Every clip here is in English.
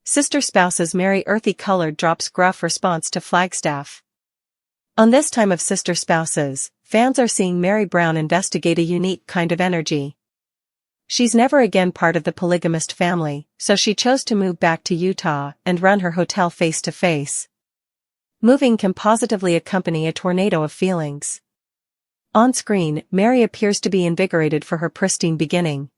Sister spouses Meri earthy colored drops gruff response to Flagstaff. On this time of sister spouses, fans are seeing Meri Brown investigate a unique kind of energy. She's never again part of the polygamist family, so she chose to move back to Utah and run her hotel face to face. Moving can positively accompany a tornado of feelings. On screen, Meri appears to be invigorated for her pristine beginning.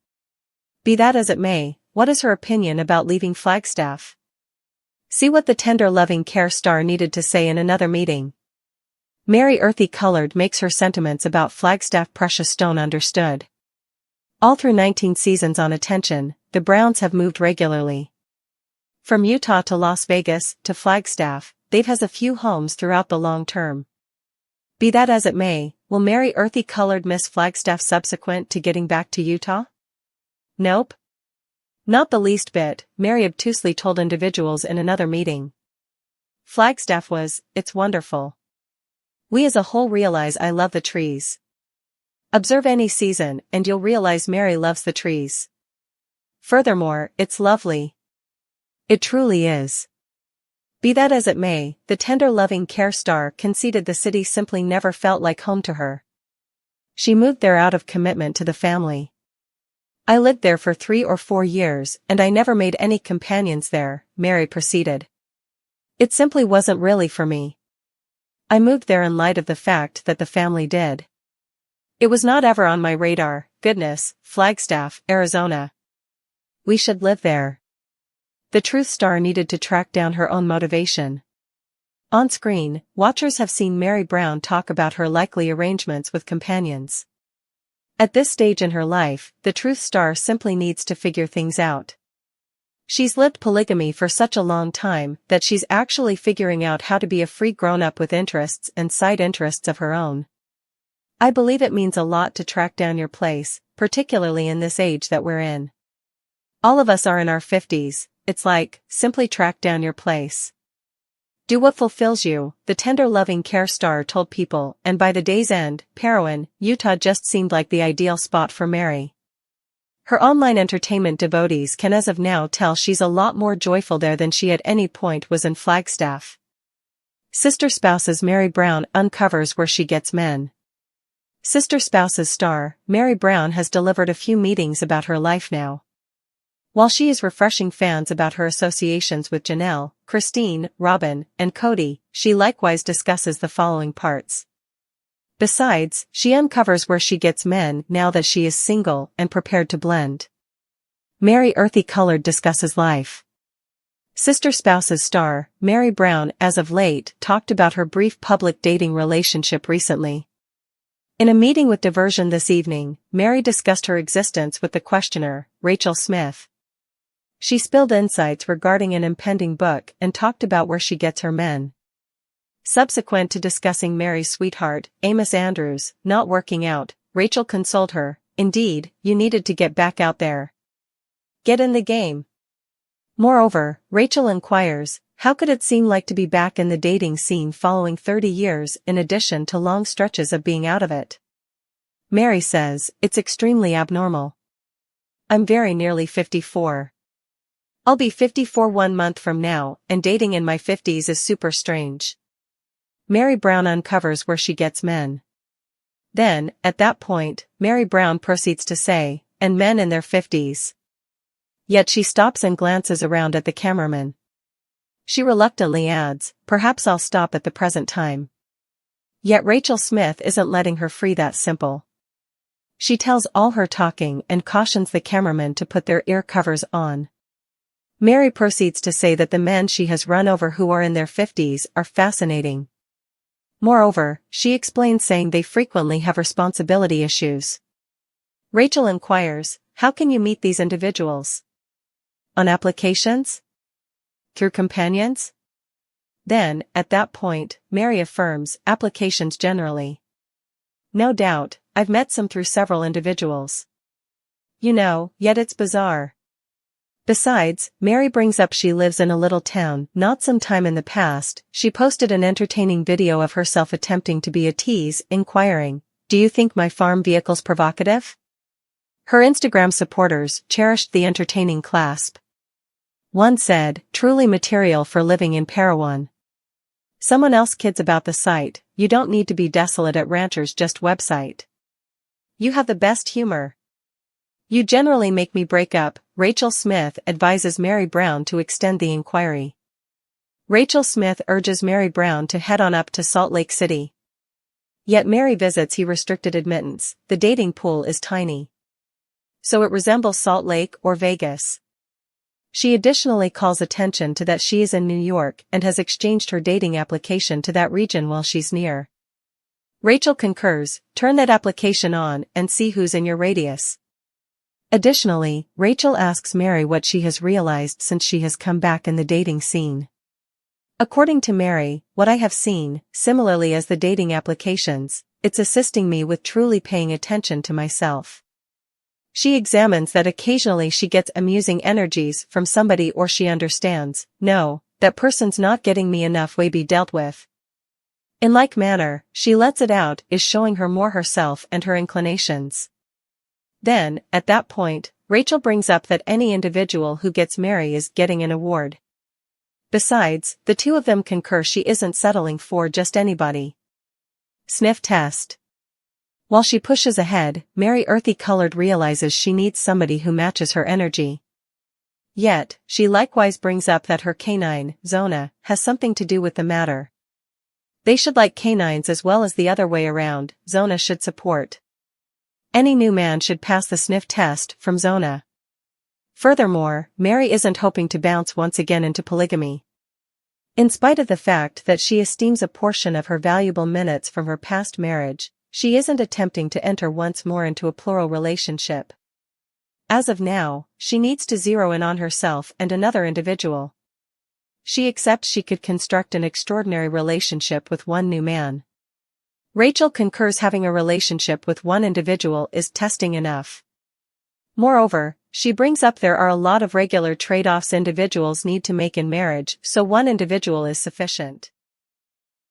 Be that as it may, what is her opinion about leaving Flagstaff? See what the tender loving care star needed to say in another meeting. Meri earthy colored makes her sentiments about Flagstaff precious stone understood. All through 19 seasons on Attention, the Browns have moved regularly. From Utah to Las Vegas to Flagstaff, they've has a few homes throughout the long term. Be that as it may, will Meri earthy colored miss Flagstaff subsequent to getting back to Utah? Nope. Not the least bit, Meri obtusely told individuals in another meeting. Flagstaff was, it's wonderful. We as a whole realize I love the trees. Observe any season and you'll realize Meri loves the trees. Furthermore, it's lovely. It truly is. Be that as it may, the tender loving care star conceded the city simply never felt like home to her. She moved there out of commitment to the family. I lived there for 3 or 4 years and I never made any companions there, Meri proceeded. It simply wasn't really for me. I moved there in light of the fact that the family did. It was not ever on my radar. Goodness, Flagstaff, Arizona. We should live there. The truth star needed to track down her own motivation. On screen, watchers have seen Meri Brown talk about her likely arrangements with companions. At this stage in her life, the truth star simply needs to figure things out. She's lived polygamy for such a long time that she's actually figuring out how to be a free grown-up with interests and side interests of her own. I believe it means a lot to track down your place, particularly in this age that we're in. All of us are in our 50s, it's like, simply track down your place. Do what fulfills you, the tender loving care star told people, and by the day's end, Parowan, Utah just seemed like the ideal spot for Meri. Her online entertainment devotees can as of now tell she's a lot more joyful there than she at any point was in Flagstaff. Sister spouses Meri Brown uncovers where she gets men. Sister spouses star, Meri Brown has delivered a few meetings about her life now. While she is refreshing fans about her associations with Janelle, Christine, Robin, and Kody, she likewise discusses the following parts. Besides, she uncovers where she gets men now that she is single and prepared to blend. Meri earthy colored discusses life. Sister spouses star, Meri Brown as of late talked about her brief public dating relationship recently. In a meeting with Diversion this evening, Meri discussed her existence with the questioner, Rachel Smith. She spilled insights regarding an impending book and talked about where she gets her men. Subsequent to discussing Meri's sweetheart, Amos Andrews, not working out, Rachel consoled her, indeed, you needed to get back out there. Get in the game. Moreover, Rachel inquires, how could it seem like to be back in the dating scene following 30 years in addition to long stretches of being out of it? Meri says, it's extremely abnormal. I'm very nearly 54. I'll be 54 1 month from now, and dating in my 50s is super strange. Meri Brown uncovers where she gets men. Then, at that point, Meri Brown proceeds to say, and men in their 50s. Yet she stops and glances around at the cameraman. She reluctantly adds, perhaps I'll stop at the present time. Yet Rachel Smith isn't letting her free that simple. She tells all her talking and cautions the cameraman to put their ear covers on. Meri proceeds to say that the men she has run over who are in their 50s are fascinating. Moreover, she explains saying they frequently have responsibility issues. Rachel inquires, how can you meet these individuals? On applications? Through companions? Then, at that point, Meri affirms, applications generally. No doubt, I've met some through several individuals. Yet it's bizarre. Besides, Meri brings up she lives in a little town. Not some time in the past, she posted an entertaining video of herself attempting to be a tease, inquiring, do you think my farm vehicle's provocative? Her Instagram supporters cherished the entertaining clasp. One said, truly material for living in Parawan. Someone else kids about the site, you don't need to be desolate at Rancher's just website. You have the best humor. You generally make me break up, Rachel Smith advises Meri Brown to extend the inquiry. Rachel Smith urges Meri Brown to head on up to Salt Lake City. Yet Meri visits he restricted admittance, the dating pool is tiny. So it resembles Salt Lake or Vegas. She additionally calls attention to that she is in New York and has exchanged her dating application to that region while she's near. Rachel concurs, turn that application on and see who's in your radius. Additionally, Rachel asks Meri what she has realized since she has come back in the dating scene. According to Meri, what I have seen, similarly as the dating applications, it's assisting me with truly paying attention to myself. She examines that occasionally she gets amusing energies from somebody or she understands, no, that person's not getting me enough way be dealt with. In like manner, she lets it out is showing her more herself and her inclinations. Then, at that point, Rachel brings up that any individual who gets Meri is getting an award. Besides, the two of them concur she isn't settling for just anybody. Sniff test. While she pushes ahead, Meri earthy-colored realizes she needs somebody who matches her energy. Yet, she likewise brings up that her canine, Zona, has something to do with the matter. They should like canines as well as the other way around, Zona should support. Any new man should pass the sniff test from Zona. Furthermore, Meri isn't hoping to bounce once again into polygamy. In spite of the fact that she esteems a portion of her valuable minutes from her past marriage, she isn't attempting to enter once more into a plural relationship. As of now, she needs to zero in on herself and another individual. She accepts she could construct an extraordinary relationship with one new man. Rachel concurs having a relationship with one individual is testing enough. Moreover, she brings up there are a lot of regular trade-offs individuals need to make in marriage, so one individual is sufficient.